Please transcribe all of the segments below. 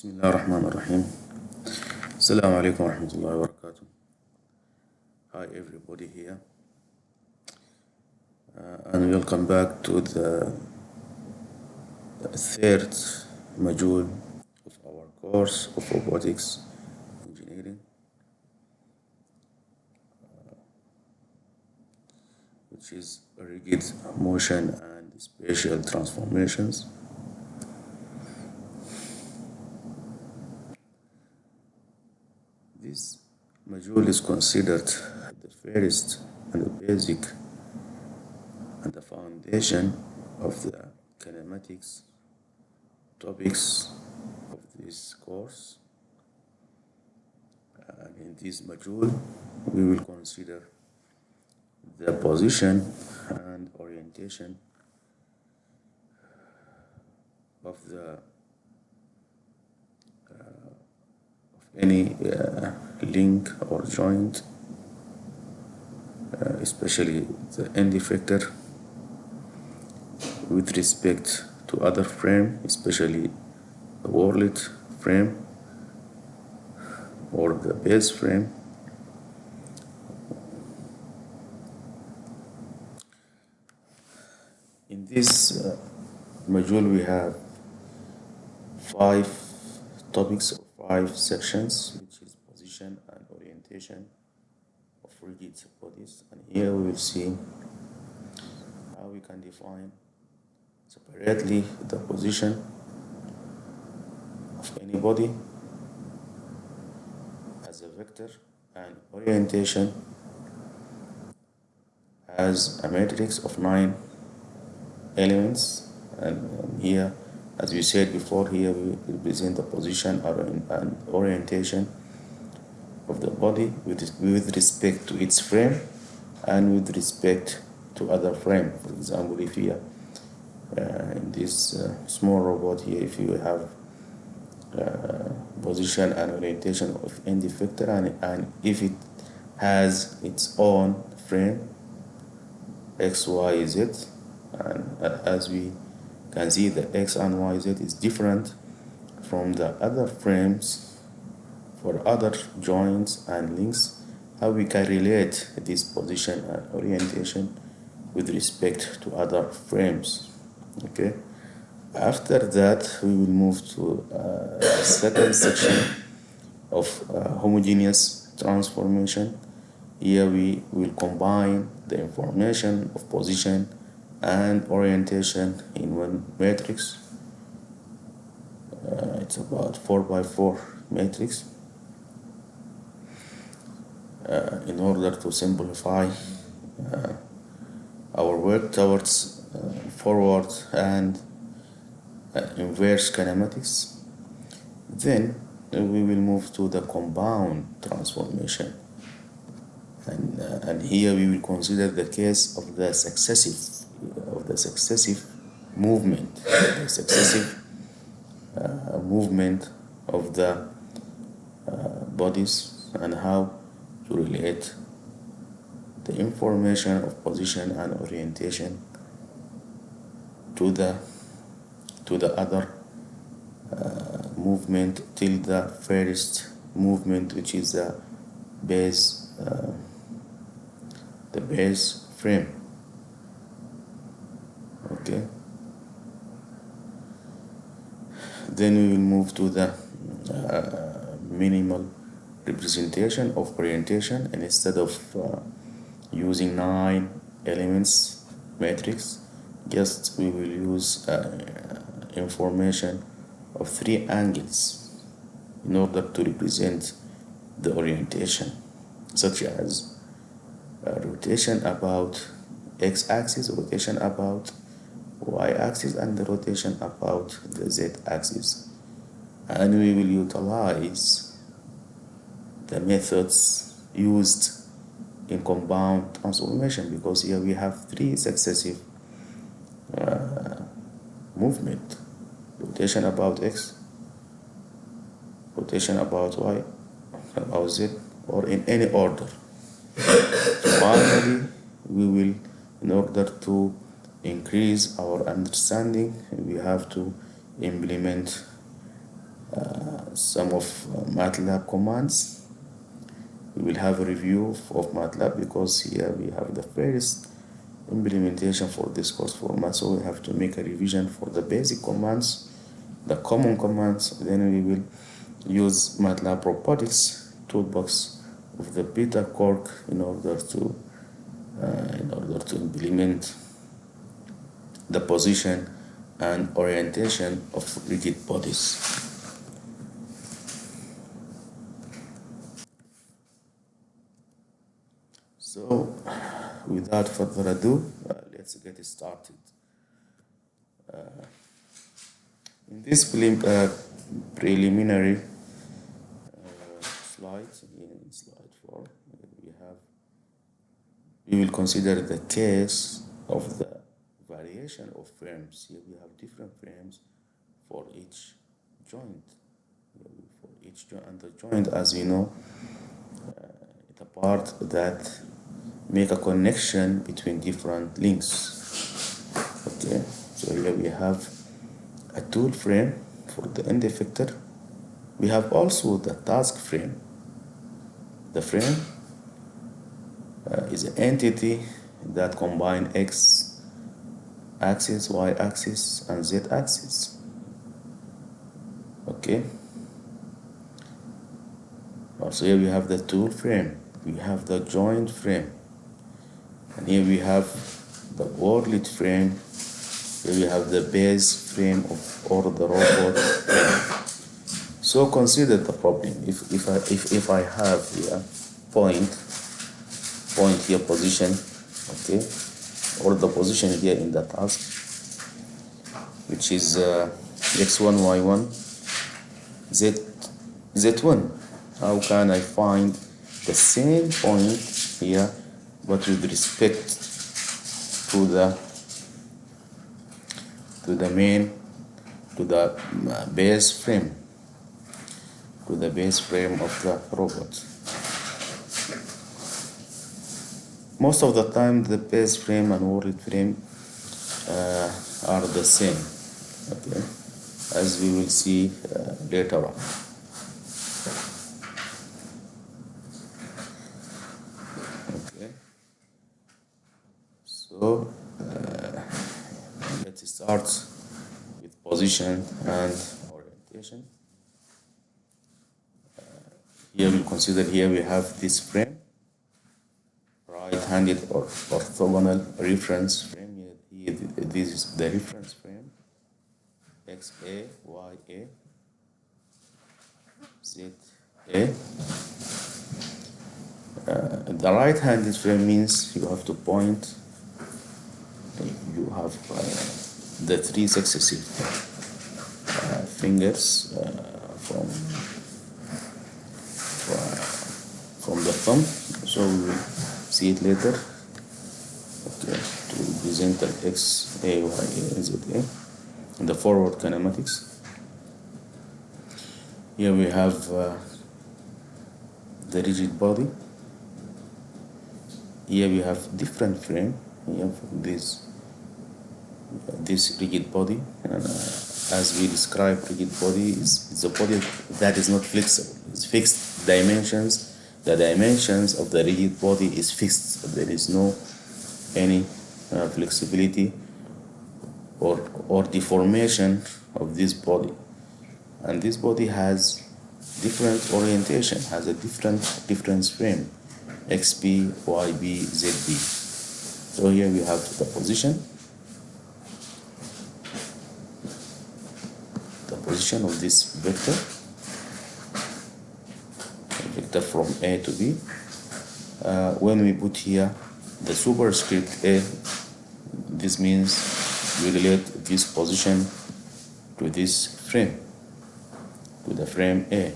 بسم الله الرحمن الرحيم. السلام عليكم ورحمة الله وبركاته. Hi everybody here, and welcome back to the third module of our course of robotics engineering, which is rigid motion and spatial transformations. This module is considered the first and the basic and the foundation of the kinematics topics of this course. And in this module, we will consider the position and orientation of any link or joint, especially the end effector, with respect to other frame, especially the world frame or the base frame. In this module, we have 5 topics or 5 sections, which is position and orientation of rigid bodies. And here we will see how we can define separately the position of any body as a vector and orientation as a matrix of 9 elements. And here, as we said before, here we represent the position and orientation of the body with respect to its frame and with respect to other frame. For example, if here in this small robot here, if you have position and orientation of end effector, and if it has its own frame x, y, z, and as we can see, the x and y, z is different from the other frames for other joints and links. How we can relate this position and orientation with respect to other frames. Okay. After that, we will move to the second section of homogeneous transformation. Here we will combine the information of position and orientation in one matrix. It's about 4x4 matrix in order to simplify our work towards forward and inverse kinematics. Then we will move to the compound transformation, and here we will consider the case of the successive movement, the successive movement of the bodies, and how to relate the information of position and orientation to the other movement till the first movement, which is the base frame. Okay. Then we will move to the minimal representation of orientation, and instead of using 9 elements matrix, just we will use information of 3 angles in order to represent the orientation, such as rotation about x-axis, rotation about y-axis, and the rotation about the z-axis. And we will utilize the methods used in compound transformation, because here we have 3 successive movement: rotation about x, rotation about y, about z, or in any order. Finally, we will, in order to increase our understanding, we have to implement some of MATLAB commands. We will have a review of MATLAB because here we have the first implementation for this course format, so we have to make a revision for the basic commands, the common commands. Then we will use MATLAB Robotics toolbox of the beta cork in order to implement the position and orientation of rigid bodies. So, without further ado, let's get started. In this preliminary slide, in slide 4, we will consider the case of the variation of frames. Here we have different frames for each joint. And the joint, as we know, the part that make a connection between different links. Okay, so here we have a tool frame for the end effector. We have also the task frame. The frame is an entity that combines X axis, Y axis, and Z axis. Okay. Also here we have the tool frame. We have the joint frame. And here we have the worlet frame. Here we have the base frame or the robot frame. So consider the problem. If I have here point here position, okay, or the position here in the task, which is x1, y1, z1. How can I find the same point here, but with respect to the base frame, to the base frame of the robot? Most of the time, the base frame and worlet frame are the same, okay, as we will see later on. Okay, so let's start with position and orientation. Here we consider, here we have this frame, right-handed or orthogonal reference frame. Here, this is the reference frame, XA, YA, ZA. The right-handed frame means you have to point, you have the 3 successive fingers from the thumb, so we will see it later. Okay, to represent the X, A, Y, A, Z, A in the forward kinematics. Here we have the rigid body. Here we have different frame. We have this rigid body, and as we describe, rigid body is a body that is not flexible. It's fixed dimensions. The dimensions of the rigid body is fixed. There is no any flexibility or deformation of this body. And this body has different orientation, has a different frame, XB, YB, ZB. So here we have the position of this vector from A to B. When we put here the superscript A, this means we relate this position to this frame, to the frame A.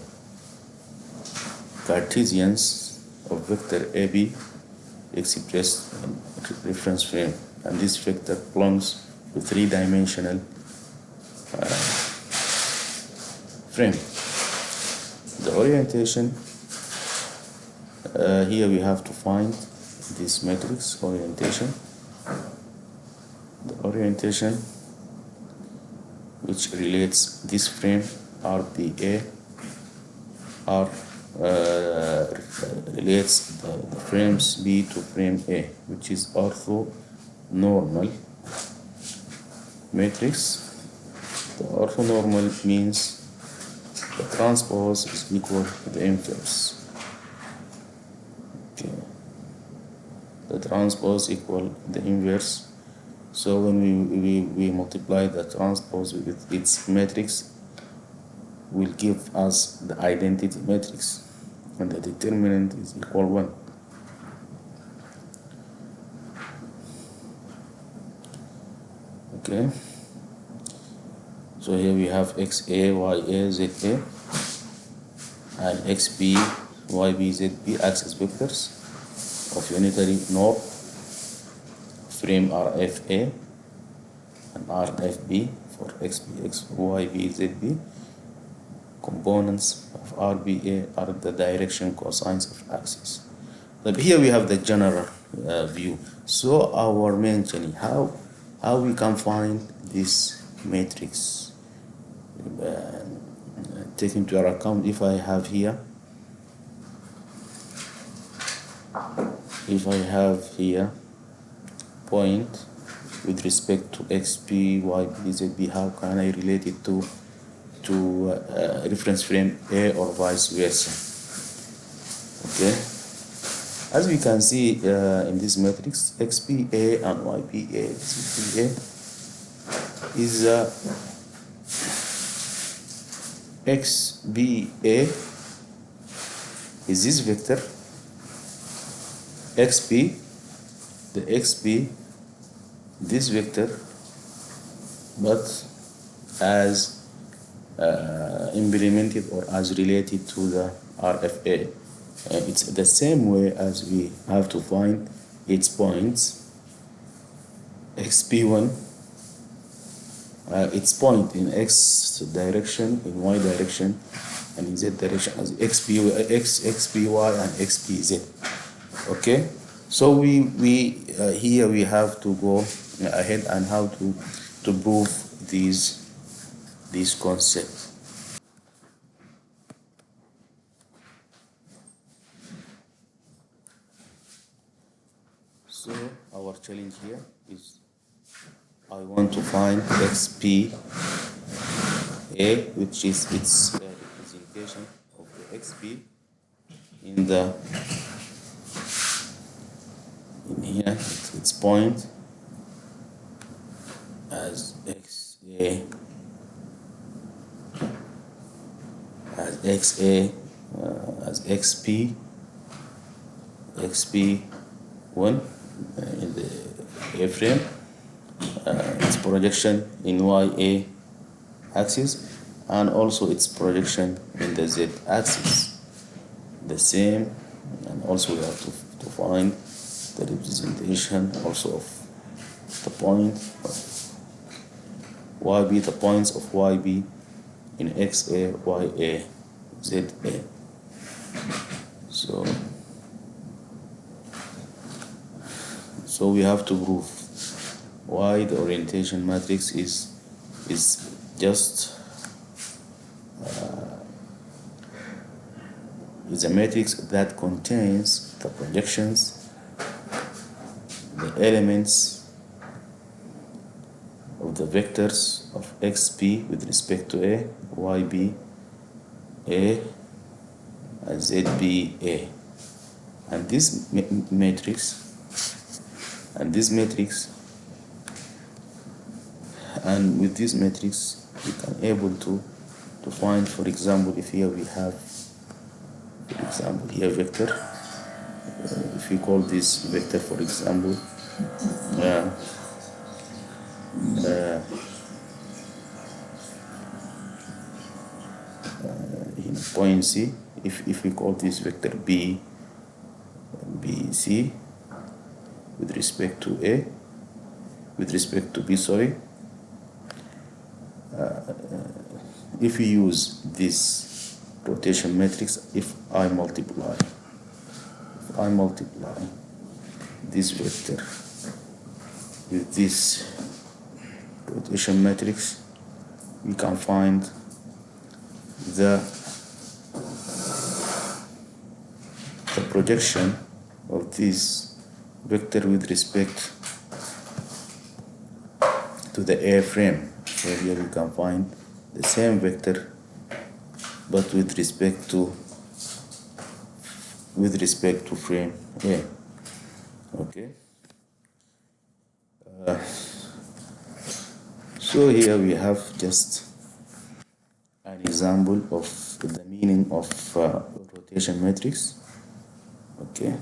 Cartesians of vector AB expressed in reference frame, and this vector belongs to 3-dimensional frame. The orientation, here we have to find this matrix orientation. The orientation which relates this frame RPA are relates the frames B to frame A, which is orthonormal matrix. The orthonormal means the transpose is equal to the inverse. Okay. The transpose equal the inverse. So when we multiply the transpose with its matrix, will give us the identity matrix, and the determinant is equal 1. Okay, so here we have XA, YA, ZA, and XB, YB, ZB axis vectors of unitary north, frame RFA and RFB for XB, YB, ZB. Components of RBA are the direction cosines of axis. But here we have the general view. So our mentioning how we can find this matrix, take into account if I have here point with respect to XP, YB, ZB, how can I relate it to reference frame A or vice versa? Okay, as we can see in this matrix, XPA and YPA, ZPA is XBA is this vector, XP, the XP, this vector, but as implemented or as related to the RFA. It's the same way as we have to find its points. XP1, its point in X direction, in Y direction, and in Z direction as XPY and XPZ. Okay, so we here we have to go ahead and how to prove these concepts. So our challenge here is I want to find XP A, which is its representation of the XP in here its point as XA as XA as XP XP1 in the A-frame, its projection in YA axis, and also its projection in the Z axis. The same, and also we have to find the representation also of the point of YB, the points of YB in XA, YA, ZA. So we have to prove why the orientation matrix is just is a matrix that contains the projections, the elements of the vectors of XP with respect to A, YB, A, and ZB, A. And this matrix, and with this matrix we can able to find, for example, if here we have, for example, here vector, if we call this vector, for example, in point C, if we call this vector B, C, with respect to A, with respect to B, sorry, if we use this rotation matrix, if I multiply this vector with this rotation matrix, we can find the projection of this vector with respect to the A frame. So here we can find the same vector but with respect to frame A. Okay. So here we have just an example of the meaning of rotation matrix. Okay.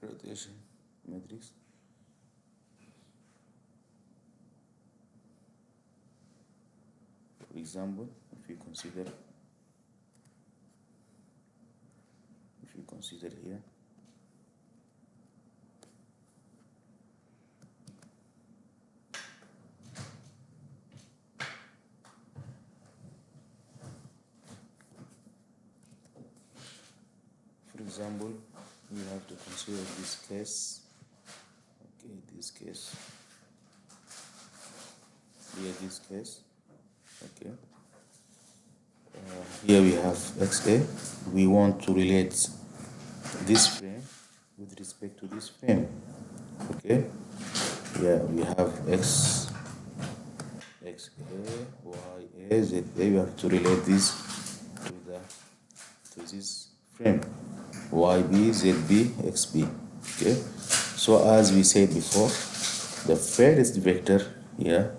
Rotation matrix. For example, if you consider here, for example, we have to consider this case. Okay, this case. Here, this case. Okay. Here we have XA. We want to relate this frame with respect to this frame. Okay. Yeah, we have XA, YA, ZA. We have to relate this to this frame. YB, ZB, XB. Okay. So as we said before, the first vector here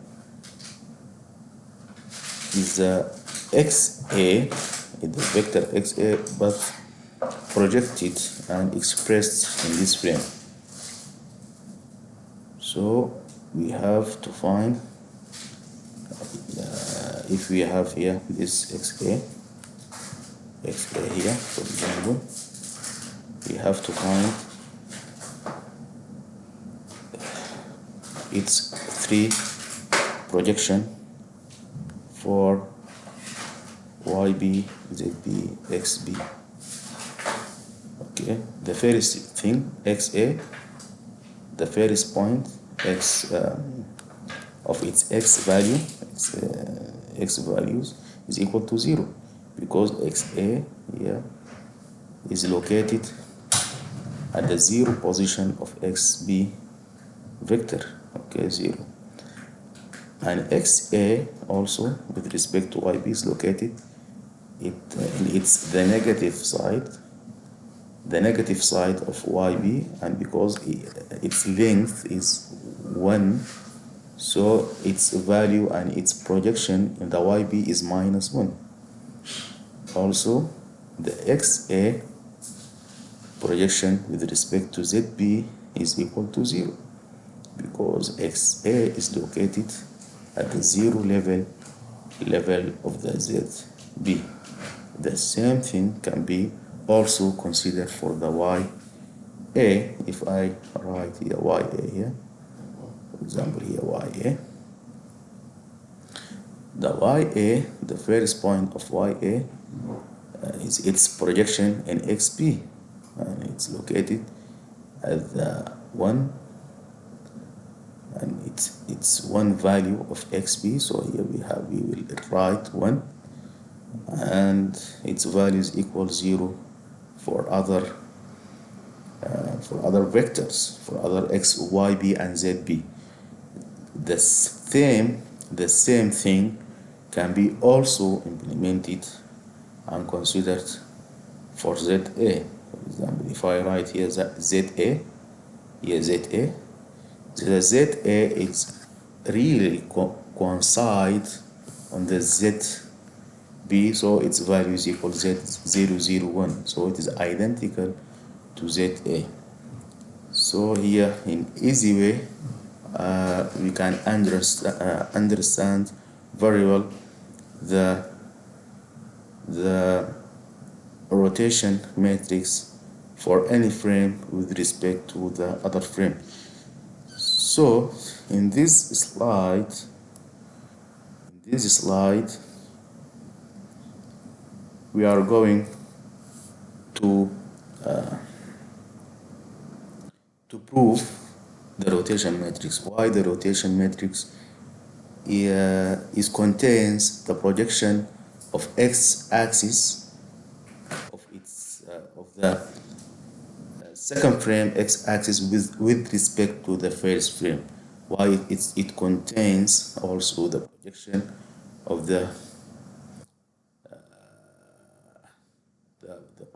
is XA, the vector XA, but projected and expressed in this frame. So we have to find if we have here this XA here, for example, we have to find its three projection for YB, ZB, XB. Okay, the first thing, XA, the first point X of its X value, X values is equal to 0 because XA here is located at the 0 position of XB vector. Okay, 0. And XA also with respect to YB is located it's the negative side of YB, and because its length is 1, so its value and its projection in the YB is -1. Also the XA projection with respect to ZB is equal to 0 because XA is located at the 0 level of the ZB. The same thing can be also considered for the YA. If I write here YA here, for example here YA, the YA, the first point of YA is its projection in XB, and it's located at the 1, and it's 1 value of XB. So here we will write 1, and its value is equal 0 for other vectors, for other X, YB, and ZB. The same thing can be also implemented and considered for ZA. For example, if I write here ZA, the ZA is really coincide on the ZB, so its value is equal Z001, so it is identical to ZA. So here in easy way we can understand very well the rotation matrix for any frame with respect to the other frame. So in this slide we are going to prove the rotation matrix. Why the rotation matrix contains the projection of x-axis the second frame x-axis with respect to the first frame. Why? It contains also the projection of the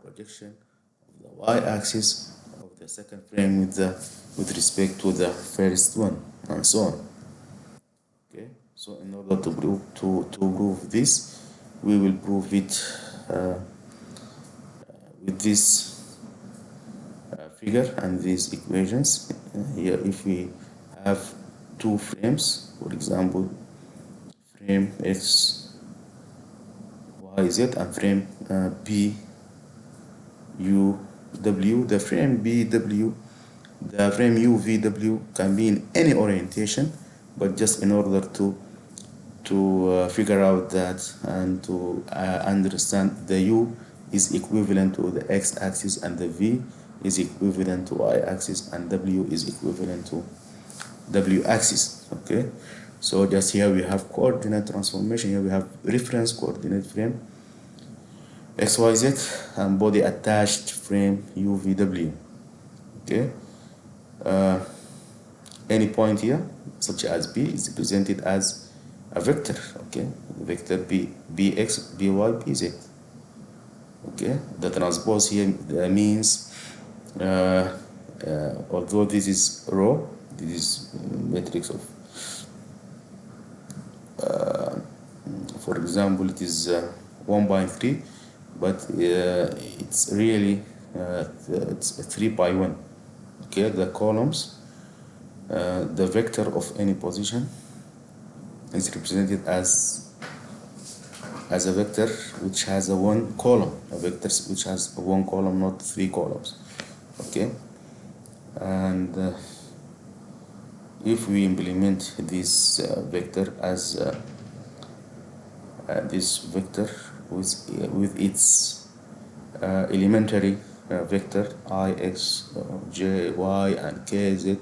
projection of the y-axis of the second frame with respect to the first one, and so on. Okay, so in order to prove this, we will prove it with this figure and these equations. Here, if we have two frames, for example, frame x, y, z, and frame b, u, w. The frame b, w, the frame u, v, w can be in any orientation, but just in order to figure out that and to understand, the u is equivalent to the x-axis and the v is equivalent to y-axis and w is equivalent to w-axis. Okay, so just here we have coordinate transformation. Here we have reference coordinate frame xyz and body attached frame uvw. Okay, any point here such as b is represented as a vector. Okay, vector b, bx, by, bz. Okay, the transpose here means although this is row, this is matrix of for example it is 1 by 3, but it's really it's 3 by 1. Okay, the columns, the vector of any position is represented as a vector which has a one column, a vector which has one column, not 3 columns. Okay, and if we implement this vector as this vector with its elementary vector I, x, j, y, and k, z,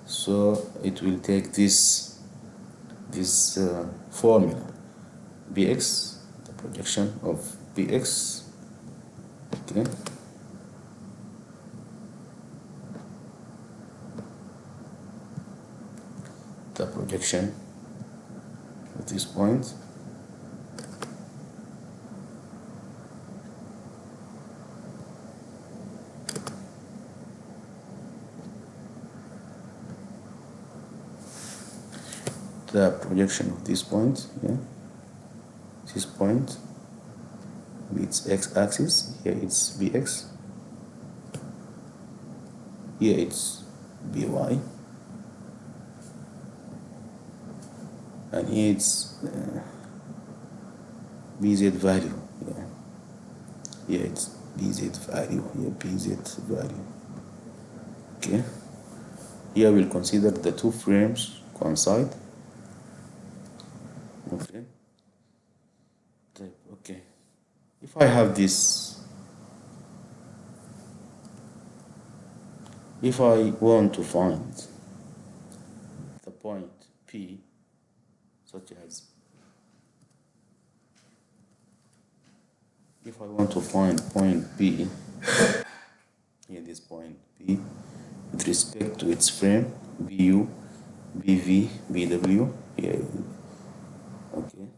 so it will take this formula bx, the projection of bx. Okay, the projection at this point, the projection of this point, yeah, this point, its x-axis, here it's bx, here it's by, and here it's bz value. Yeah, here it's bz value, here bz value. Okay, here we'll consider the two frames coincide. Okay, okay, if I have this, if I want to find the point P, such as if I want to find point B, here this point B, with respect to its frame BU, BV, BW, here, okay,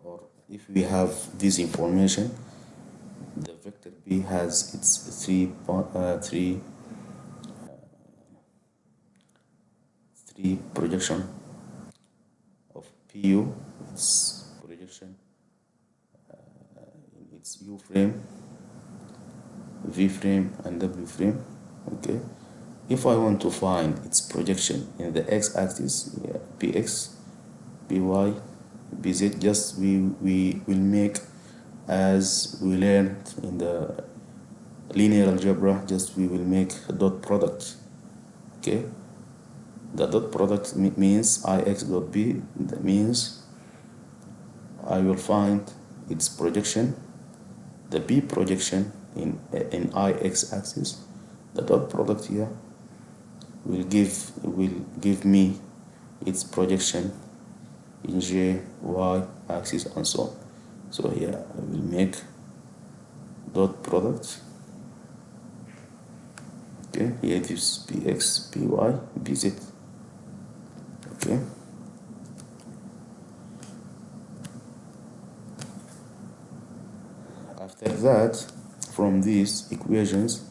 or if we have this information, the vector B has its three projection of PU, its projection in its U frame, V frame, and W frame. Okay, if I want to find its projection in the x-axis, yeah, Px, By, Bz, just we will make as we learned in the linear algebra, just we will make a dot product. Okay, the dot product means Ix dot B, that means I will find its projection, the B projection in Ix axis. The dot product here will give me its projection in J, Y axis, and so on. So here I will make dot product. Okay, here it is px, py, bz. Okay, after that, from these equations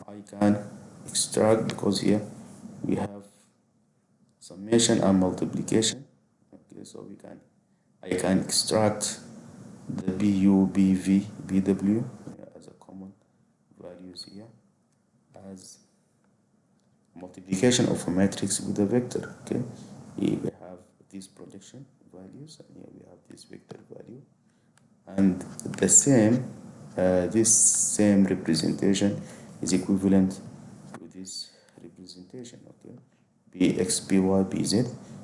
I can extract, because here we have summation and multiplication. Okay, so I can extract the bu, bv, bw as a common values here as multiplication of a matrix with a vector. Okay, here we have these projection values, and here we have this vector value, and the same this same representation is equivalent to this representation. Okay, bx, by, bz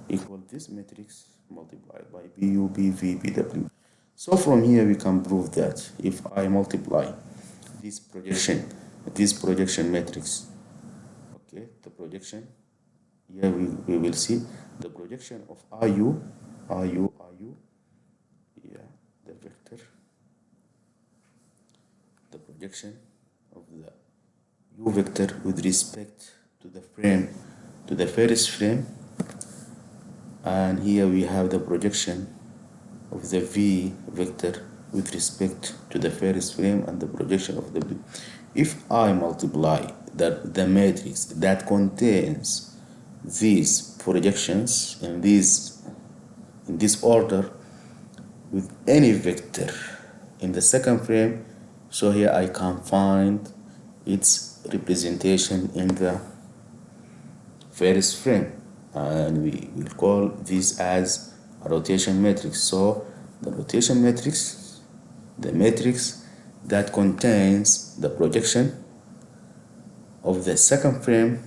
equal this matrix multiplied by bu, bv, bw. So from here we can prove that if I multiply this projection matrix, okay, the projection here we will see the projection of ru, yeah, the vector, the projection of the u vector with respect to the frame, to the first frame, and here we have the projection of the v vector with respect to the first frame and the projection of the v. If I multiply the matrix that contains these projections in this order with any vector in the second frame, so here I can find its representation in the first frame, and we will call this as a rotation matrix. So the rotation matrix, the matrix that contains the projection of the second frame,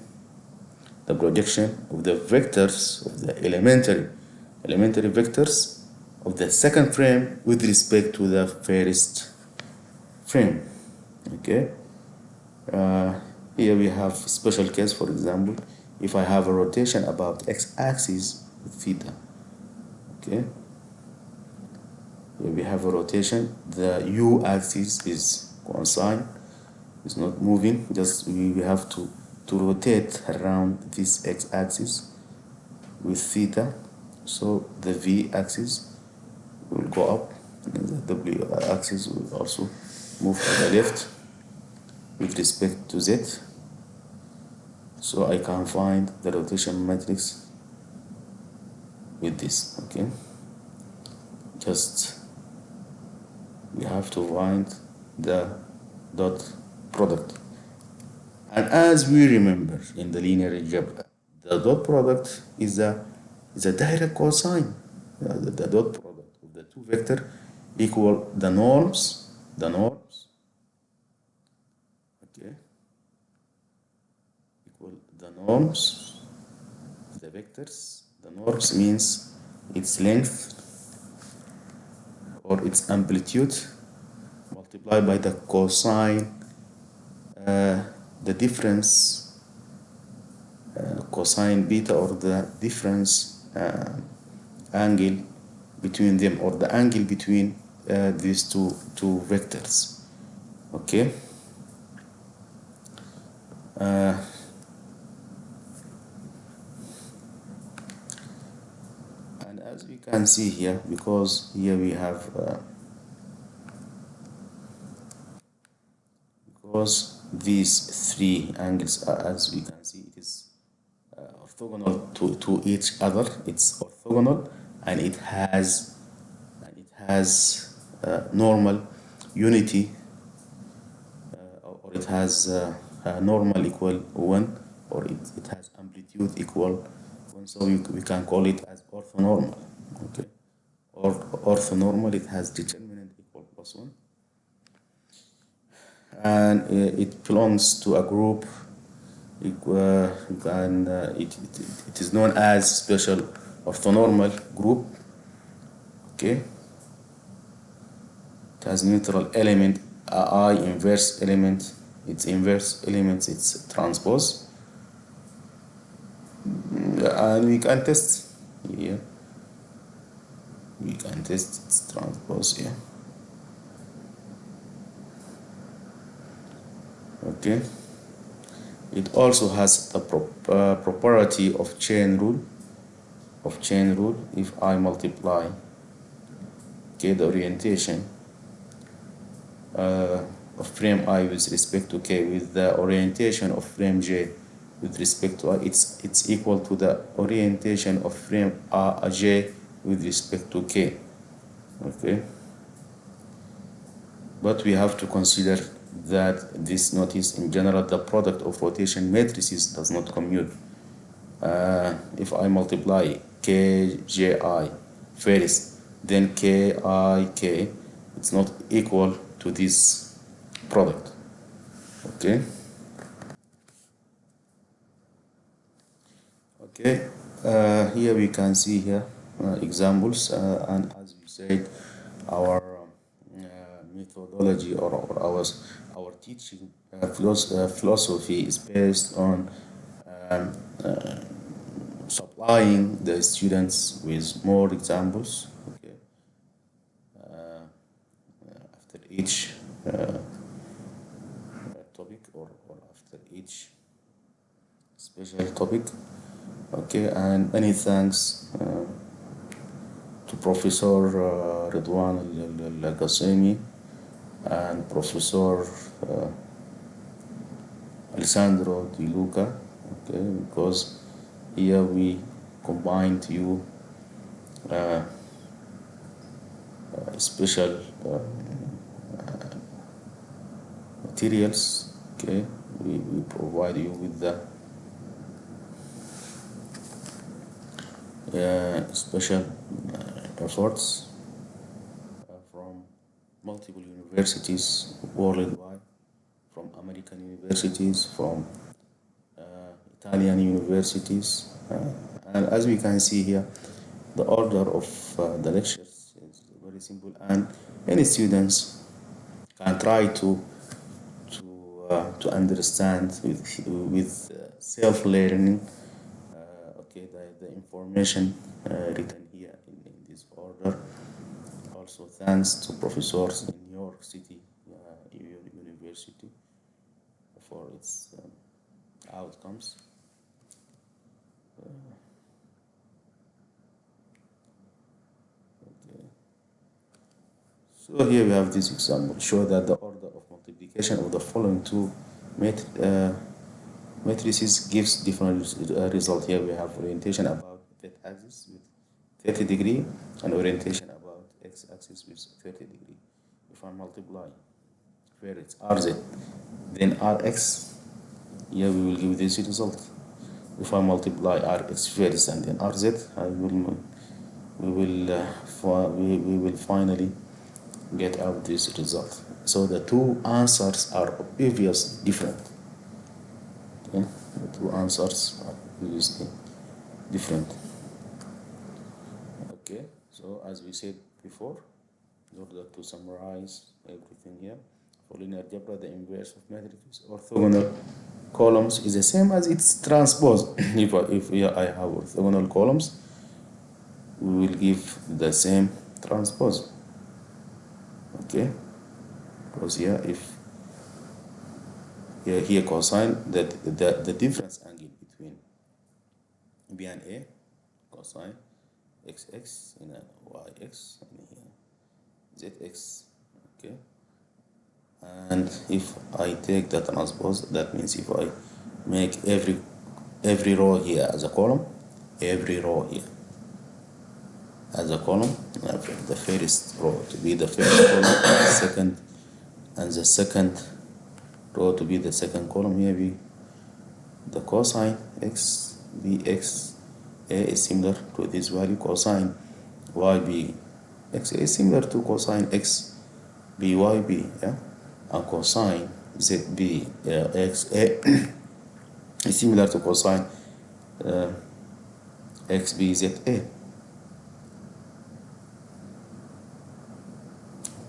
the projection of the vectors of the elementary vectors of the second frame with respect to the first frame. Okay, here we have special case. For example, if I have a rotation about x-axis with theta, okay, here we have a rotation, the u-axis is constant, is not moving, just we have to rotate around this x-axis with theta, so the v-axis will go up and the w-axis will also move to the left with respect to z. So I can find the rotation matrix with this. Okay, just we have to find the dot product, and as we remember in the linear algebra, the dot product is a direct cosine. The dot product of the two vectors equal the norms, okay, equal the norms of the vectors. The norms means its length or its amplitude multiplied by the cosine, the difference, cosine beta, or the difference angle between them, or the angle between these two vectors. Okay, and as we can see here, because here we have because these three angles are, as we can see, it is orthogonal to each other. It's orthogonal, and it has normal unity, or it has normal equal 1, or it has amplitude equal 1, so we can call it as orthonormal. Okay, or orthonormal, it has determinant equal +1, and it belongs to a group, and it is known as special orthonormal group. Okay, it has neutral element, I inverse element, its inverse elements, its transpose, and we can test here. We can test its transpose here. Okay, it also has the property of chain rule. If I multiply, okay, the orientation of frame I with respect to k with the orientation of frame j with respect to I, it's equal to the orientation of frame j with respect to k. Okay, but we have to consider that this notice in general the product of rotation matrices does not commute. If I multiply kji first, then kik, it's not equal to this product. Okay. Okay. Here we can see here examples, and as we said, our methodology or our teaching philosophy is based on um, uh, supplying the students with more examples. Okay. After each topic or after each special topic. Okay, and many thanks to Professor Ridwan Al-Qasimi and Professor uh, Alessandro Di Luca. Okay, because here we combined you special materials. Okay, we provide you with the special efforts from multiple universities worldwide, from American universities, from Italian universities, and as we can see here, the order of the lectures is very simple, and any students can try to understand with self-learning. Okay, the information written here in this order. Also, thanks to professors in New York City University for its outcomes. Okay. So here we have this example. Show that the order of multiplication of the following two matrices gives different result. Here we have orientation about z-axis with 30 degree and orientation about x-axis with 30 degree. If I multiply where it's rz, then rx, here we will give this result. If I multiply rx first and then rz, we will finally get out this result. So the two answers are obviously different. Okay? The two answers are obviously different. Okay, so as we said before, in order to summarize everything here, for linear algebra, the inverse of matrix orthogonal columns is the same as its transpose. if here I have orthogonal columns, we will give the same transpose. Okay, because here if here cosine that the difference angle between b and a, cosine xx and yx and here zx. Okay, and if I take the transpose, that means if I make every row here as a column, every row here as a column, the first row to be the first column, the second row to be the second column. Here we the cosine x bx a is similar to this value, cosine yb x a is similar to cosine x byb, yeah, and cosine zb x a is similar to cosine x bza.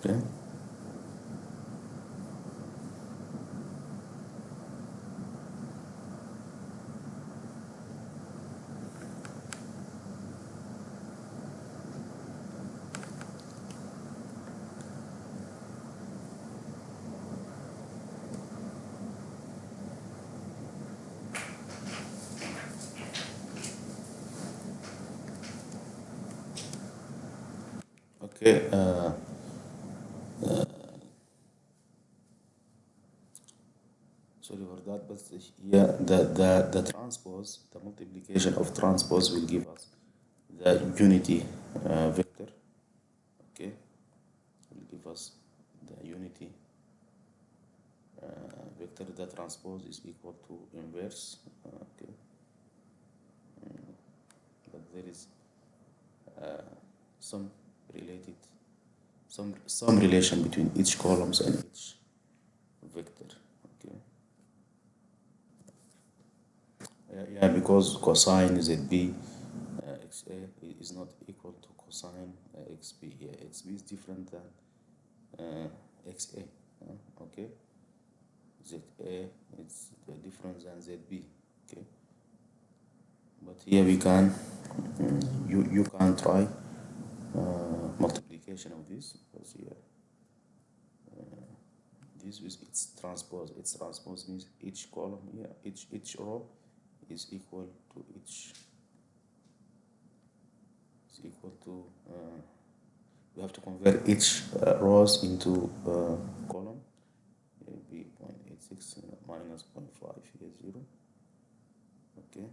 Okay. Okay, sorry for that, but here the transpose, the multiplication of transpose will give us the unity vector. Okay, will give us the unity vector. The transpose is equal to inverse. Okay, but there is some related, some relation between each columns and each vector. Okay, yeah, because cosine ZB XA is not equal to cosine XB. Yeah, XB is different than XA. Okay, ZA is different than ZB. Okay, but here we can, you can try multiplication of this, because here this is its transpose. Its transpose means each column here, each row is equal to each, is equal to we have to convert each rows into column. It will be 0.86 minus 0.5 here 0. Okay,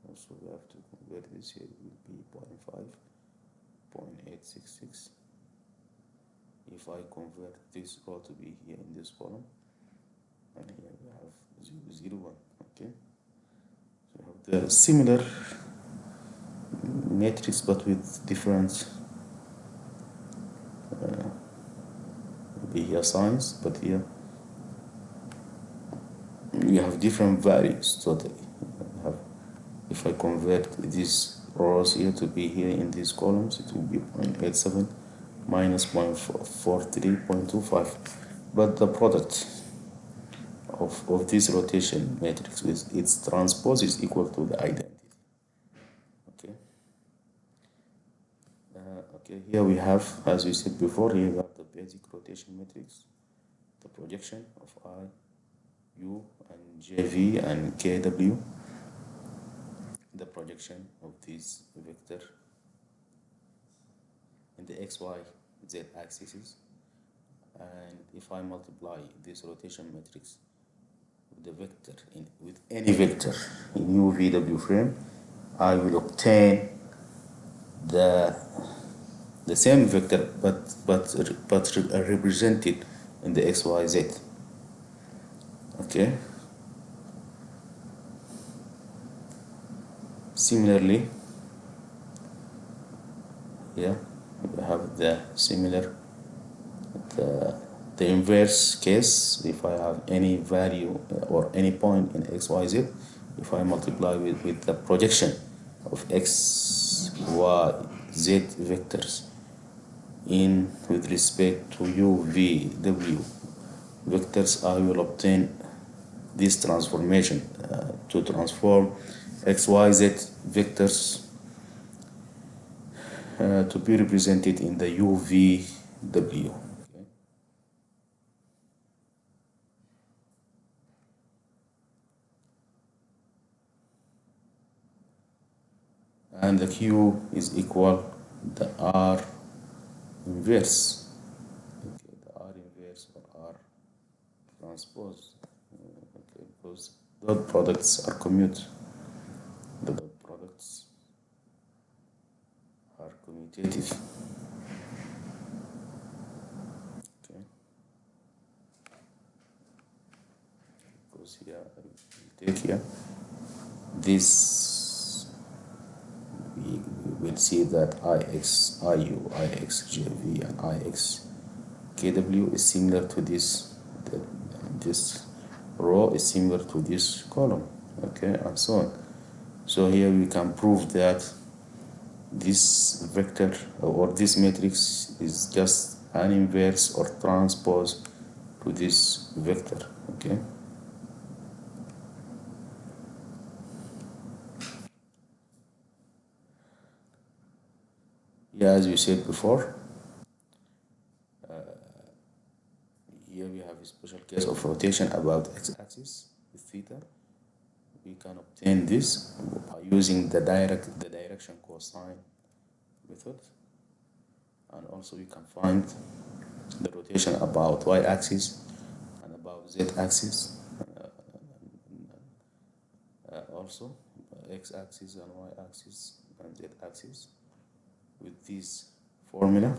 also we have to convert this here, it will be 0.5, 0.866. If I convert this row to be here in this column, and here we have 0, 0, 1. Okay, so we have the similar matrix but with different be here signs, but here we have different values totally. Have, if I convert these rows here to be here in these columns, it will be 0.87 minus 0.43, 0.25. But the product of this rotation matrix with its transpose is equal to the identity. Okay. Okay, here we have, as we said before, here we have the basic rotation matrix, the projection of I, U, and JV and KW, the projection of this vector in the X, Y, Z axes. And if I multiply this rotation matrix with the vector with any vector in UVW frame, I will obtain the same vector but represented in the XYZ. Okay. Similarly, here we have the similar the inverse case. If I have any value or any point in XYZ, if I multiply with the projection of XYZ vectors in with respect to UVW vectors, I will obtain this transformation to transform XYZ vectors to be represented in the UVW. Okay. And the Q is equal the R inverse. Okay, the R inverse or R transpose. Okay, because dot products are commute. The dot products are commutative. Okay. Because here I will take here this, we will see that IX, IU, IXJV, and IXKW is similar to this. This row is similar to this column. Okay, and so on. So here we can prove that this vector or this matrix is just an inverse or transpose to this vector. Okay. Yeah, as we said before, here we have a special case of rotation about x-axis with theta. We can obtain this by using the direction cosine method. and also we can find the rotation about y-axis and about z-axis, also x-axis and y-axis and z-axis with this formula.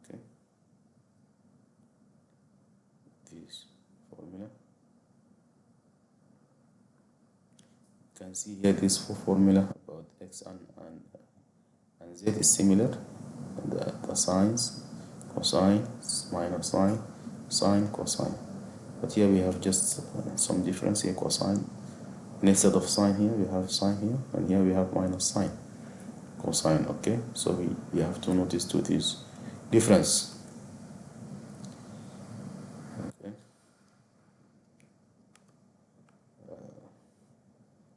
Okay, this formula. You can see here this formula about x and z is similar. The signs, cosine, minus sine, sine, cosine. But here we have just some difference here, cosine. And instead of sine here, we have sine here, and here we have minus sine, cosine. Okay, so we have to notice to this difference. Okay.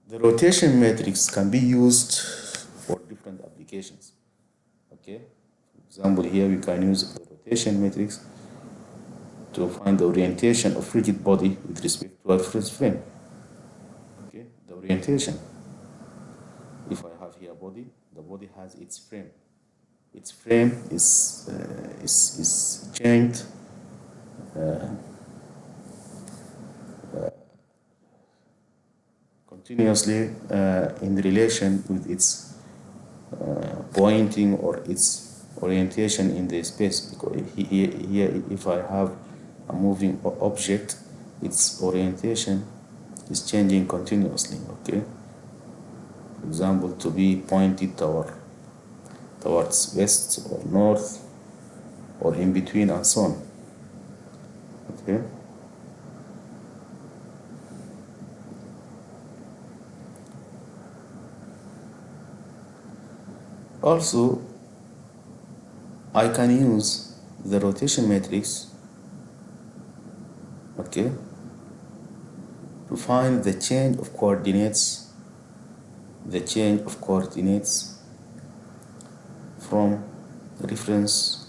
The rotation matrix can be used for different applications. Okay, for example, here we can use the rotation matrix to find the orientation of rigid body with respect to a reference frame. Okay, the orientation. If I have here body, the body has its frame. Its frame is changed continuously in relation with its pointing or its orientation in the space. Because here, if I have a moving object, its orientation is changing continuously. Okay, for example, to be pointed towards west or north or in between and so on. Okay. Also, I can use the rotation matrix, okay, to find the change of coordinates, from reference,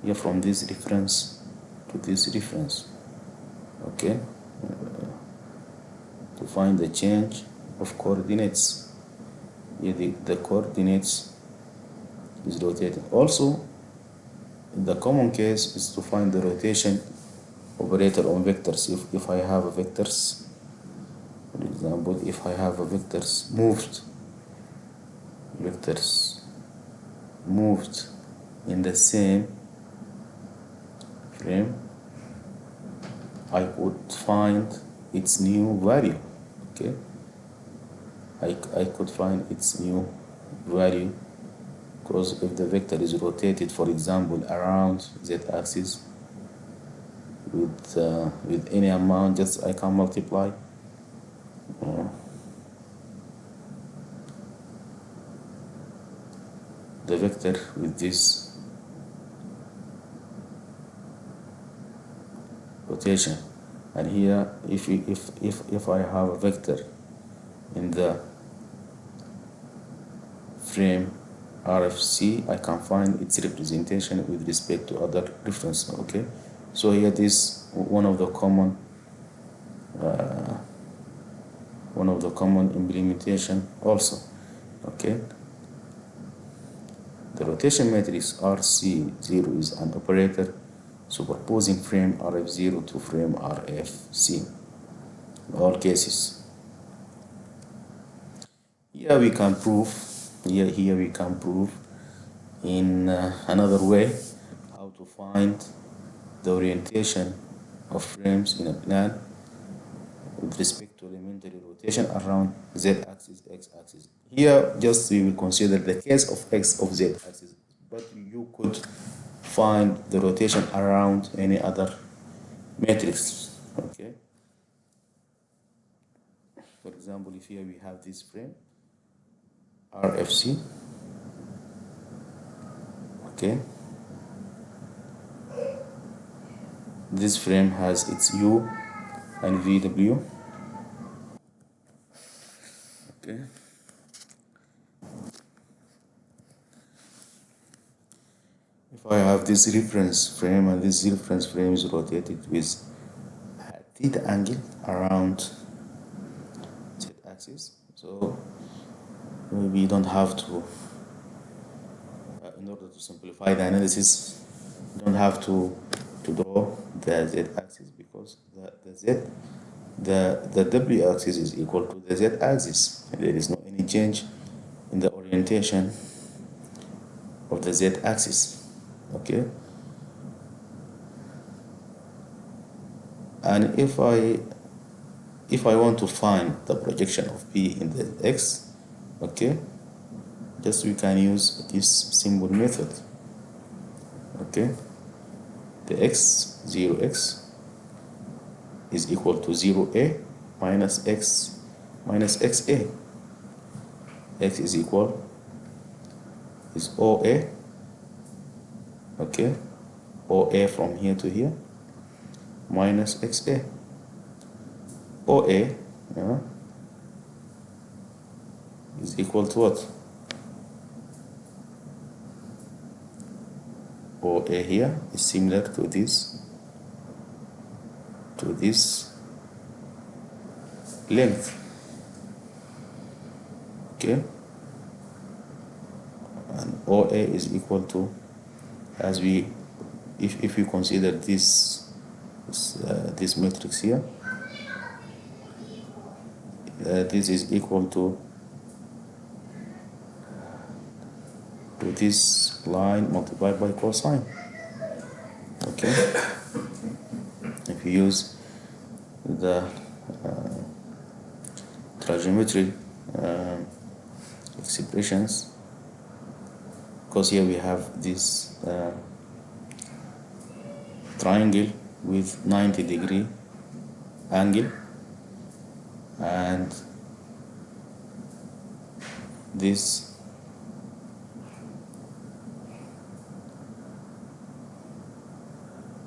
here from this reference to this reference. Okay, to find the change of coordinates. Here the coordinates is rotating. Also, the common case is to find the rotation operator on vectors. If I have a vectors, for example, if I have a vectors moved in the same frame, I could find its new value. Okay, I could find its new value, because if the vector is rotated, for example, around z-axis with any amount, just I can multiply the vector with this rotation. And here, if I have a vector in the frame RFC, I can find its representation with respect to other reference. Okay, so here this one of the common implementation also. Okay, the rotation matrix RC0 is an operator superposing frame RF0 to frame RFC in all cases. Here we can prove in another way how to find the orientation of frames in a plan with respect to elementary rotation around z-axis, x-axis. Here, just we will consider the case of x of z-axis, but you could find the rotation around any other matrix. Okay. For example, if here we have this frame RFC. Okay. This frame has its U and VW. Okay. If I have this reference frame and this reference frame is rotated with a theta angle around z-axis, so we don't have to in order to simplify the analysis, you don't have to draw the z-axis, because the w-axis is equal to the z-axis. There is no any change in the orientation of the z-axis. Okay, and if I want to find the projection of P in the x, okay, just we can use this symbol method. Okay, the x 0x is equal to 0a minus x minus xa. X is equal is OA. Okay, OA from here to here minus XA. OA is equal to what? OA here is similar to this length. Okay, and OA is equal to, as we if you consider this matrix here, this is equal to this line multiplied by cosine. Okay, if you use the trigonometry expressions, because here we have this triangle with 90-degree angle, and this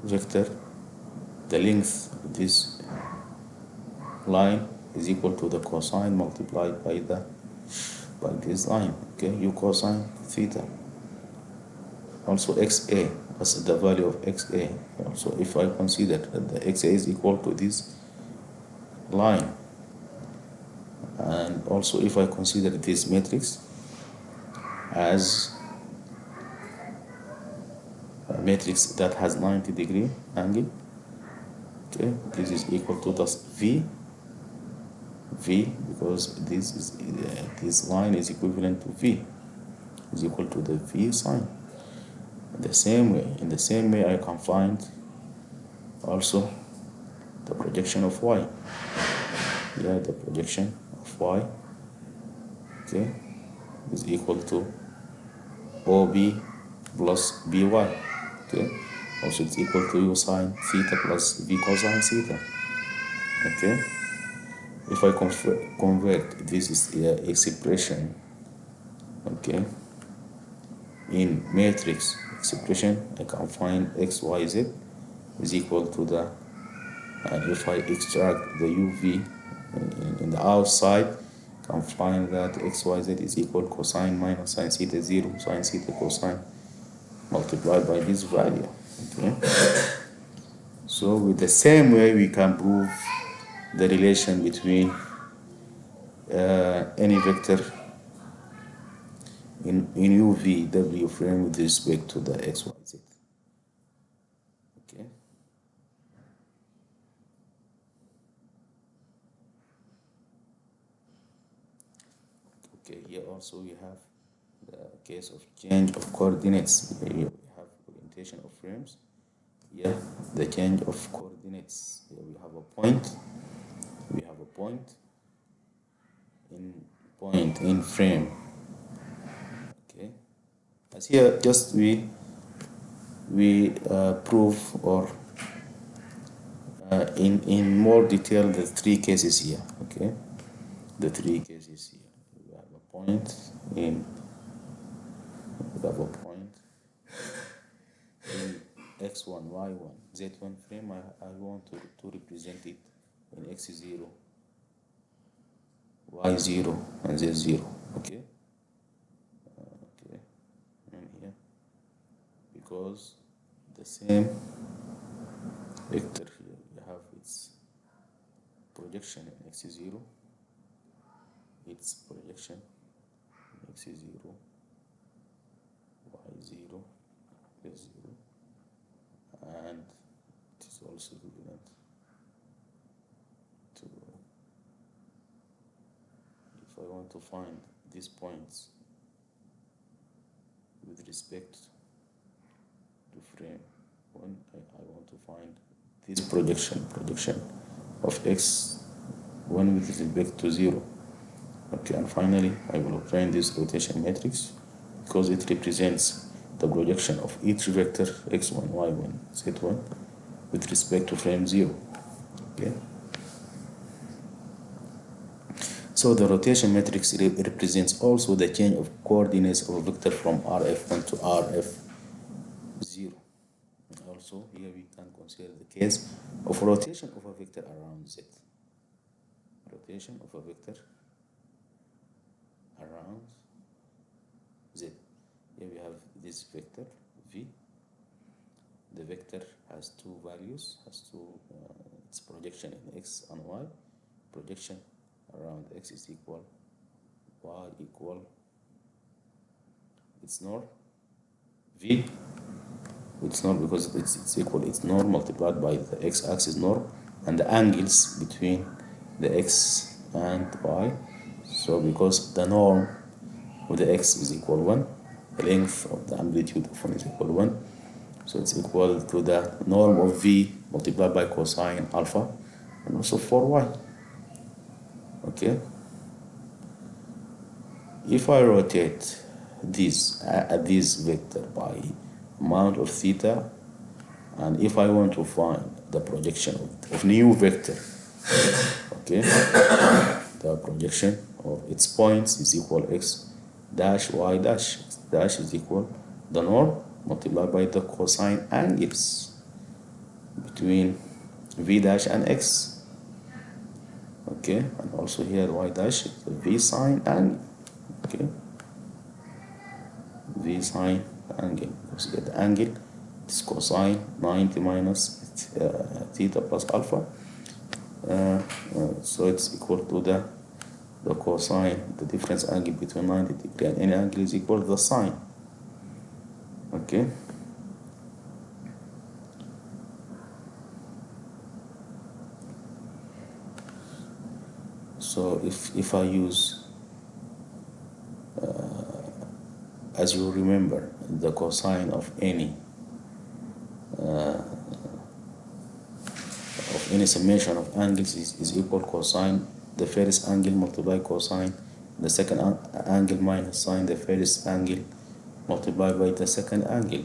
vector, the length of this line is equal to the cosine multiplied by this line. Okay, u cosine theta. Also xa, as the value of xa. Also, if I consider that the xa is equal to this line, and also if I consider this matrix as a matrix that has 90-degree angle, okay, this is equal to this v, because this line is equivalent to v, is equal to the v sine. In the same way, I can find also the projection of y. Yeah, the projection of y, okay, is equal to OB plus BY. Okay, also it's equal to u sine theta plus v cosine theta. Okay, if I convert this is expression, okay, in matrix expression, I can find x, y, z is equal to the, and if I extract the uv in the outside, I can find that x, y, z is equal cosine minus sine theta 0 sine theta cosine multiplied by this value. Okay, so with the same way we can prove the relation between any vector in uv w frame with respect to the x, y, z. Okay, here also we have the case of change of coordinates. Here we have orientation of frames. Here the change of coordinates. Here we have a point. We have a point in frame. Okay, as here just we prove, or in more detail, the three cases here. Okay, the three cases here. We have a point in x1, y1, z1 frame. I want to represent it in x0, y0, and z0. Okay, and here, because the same vector here, we have its projection in x0, its projection in x0, 0 plus 0, and it is also equivalent to, if I want to find these points with respect to frame 1, I want to find this projection of x1 with respect to 0. Okay, and finally I will obtain this rotation matrix because it represents the projection of each vector x1, y1, z1 with respect to frame 0. Okay, so the rotation matrix represents also the change of coordinates of a vector from rf1 to rf0. Also, here we can consider the case of rotation of a vector around z. Rotation of a vector around z. Here we have this vector v. The vector has two values, its projection in x and y. Projection around x is equal, y equal its norm, v, its norm because it's equal its norm multiplied by the x-axis norm and the angles between the x and y. So because the norm of the x is equal 1, the length of the amplitude of 1 is equal 1, so it's equal to the norm of v multiplied by cosine alpha, and also for y. Okay, if I rotate this vector by amount of theta, and if I want to find the projection of new vector, okay, the projection of its points is equal x dash y dash. X dash is equal the norm multiplied by the cosine angles between v dash and x. Okay, and also here y dash is the v sine angle. Okay, v sine angle, because the angle is cosine 90 minus theta plus alpha, so it's equal to the cosine, the difference angle between 90 degree and any angle is equal to the sine. Okay, so if I use, as you remember, the cosine of any summation of angles is equal cosine the first angle multiplied cosine the second angle minus sine the first angle multiplied by the second angle.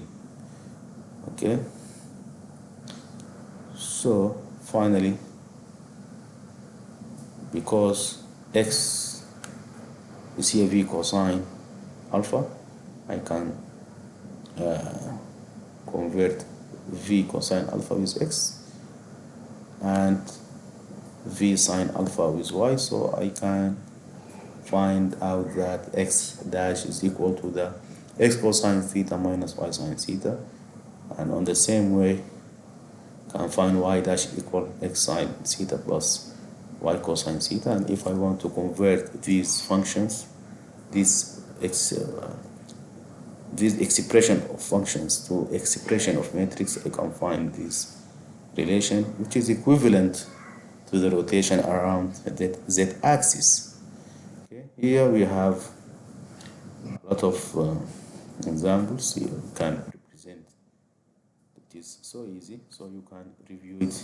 Okay, so finally, because x is here v cosine alpha, I can convert v cosine alpha with x and v sine alpha with y, so I can find out that x dash is equal to the x cosine theta minus y sine theta, and on the same way can find y dash equal x sine theta plus y cosine theta. And if I want to convert these functions, this expression of functions to expression of matrix, I can find this relation which is equivalent to the rotation around the z-axis. Okay, here we have a lot of examples. Here we can represent. It is so easy, so you can review it.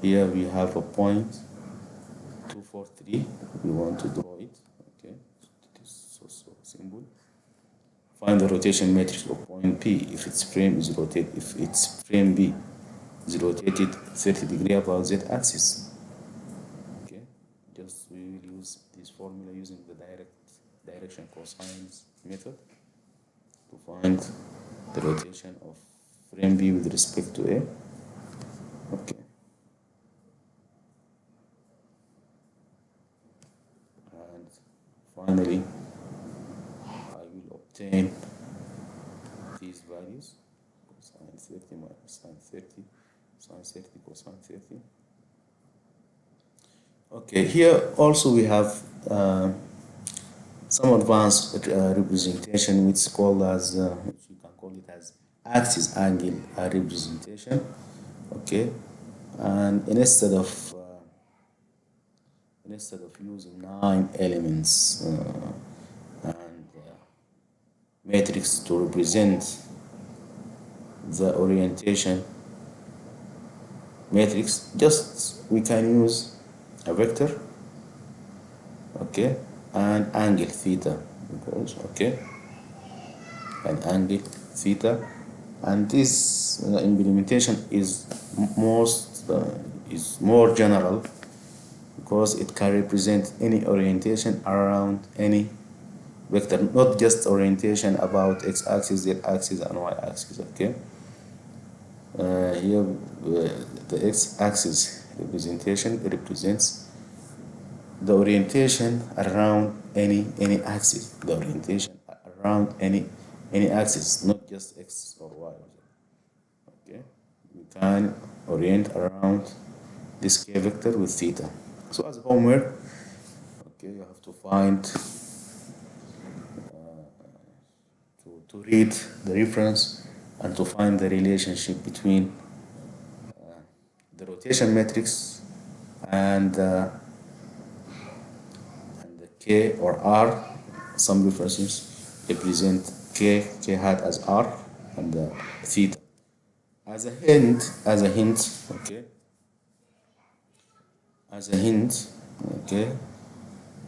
Here we have a point 243. We want to draw it. Okay, it is so simple. Find the rotation matrix of point P if its frame is rotated. If its frame B is rotated 30 degrees above z-axis. Okay, just we will use this formula using the direction cosines method to find the rotation of frame B with respect to A. Okay, and finally I will obtain these values: cosine 30 minus sine 30, sine 30, cosine 30. Okay, here also we have some advanced representation, which called as which you can call it as axis angle representation. Okay, and instead of using 9 elements and matrix to represent the orientation matrix, just we can use a vector, okay, and angle theta, because okay, and angle theta, and this implementation is more general because it can represent any orientation around any vector, not just orientation about x-axis, z-axis, and y-axis. Okay, here the x-axis representation represents the orientation around any axis, the orientation around any axis, not just x or y. Okay, we can orient around this k vector with theta. So as homework, okay, you have to find to read the reference and to find the relationship between the rotation matrix and the K or R. Some references represent K hat as R and theta. As a hint, okay, as a hint, okay,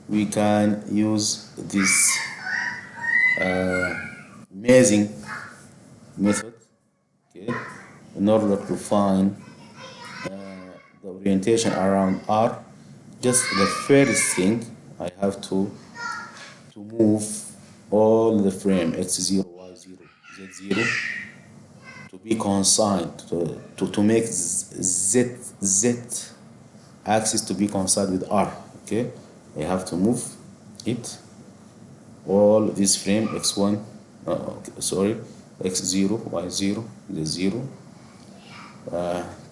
we can use this amazing method, okay, in order to find the orientation around R. Just the first thing I have to move all the frame x0, y0, z0 to be consigned to make z axis to be consigned with R. Okay, I have to move it all this frame x1, okay, sorry, x0, y0, z0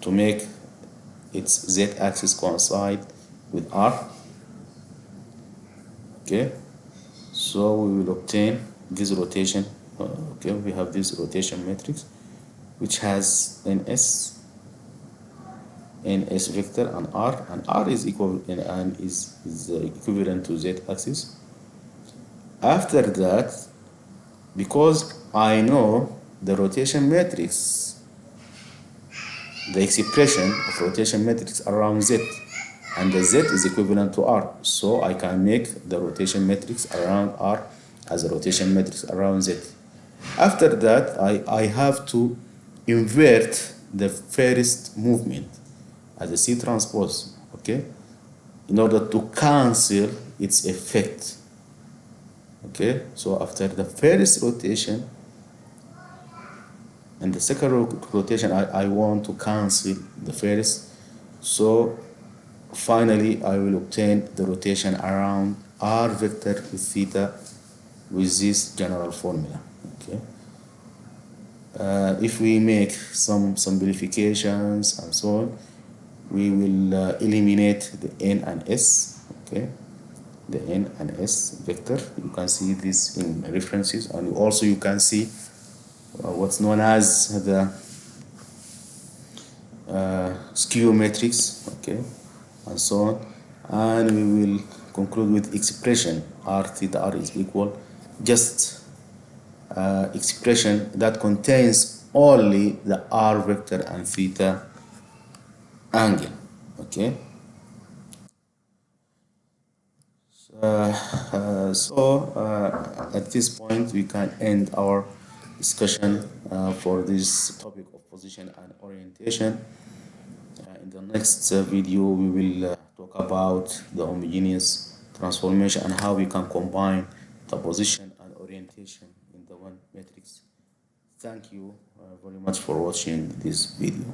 to make its z axis coincide with R. Okay, so we will obtain this rotation. Okay, we have this rotation matrix which has ns vector and R is equal and is equivalent to z axis. After that, because I know the rotation matrix, the expression of rotation matrix around z, and the z is equivalent to R, so I can make the rotation matrix around R as a rotation matrix around z. After that, I have to invert the first movement as a C transpose, okay, in order to cancel its effect. Okay, so after the first rotation and the second rotation, I want to cancel the first, so finally I will obtain the rotation around R vector with theta with this general formula. Okay, if we make some simplifications and so on, we will eliminate the n and s. Okay, the n and s vector, you can see this in references, and also you can see what's known as the skew matrix, okay, and so on, and we will conclude with expression r theta r is equal just expression that contains only the r vector and theta angle. Okay, at this point we can end our discussion for this topic of position and orientation. In the next video we will talk about the homogeneous transformation and how we can combine the position and orientation in the one matrix. Thank you very much for watching this video.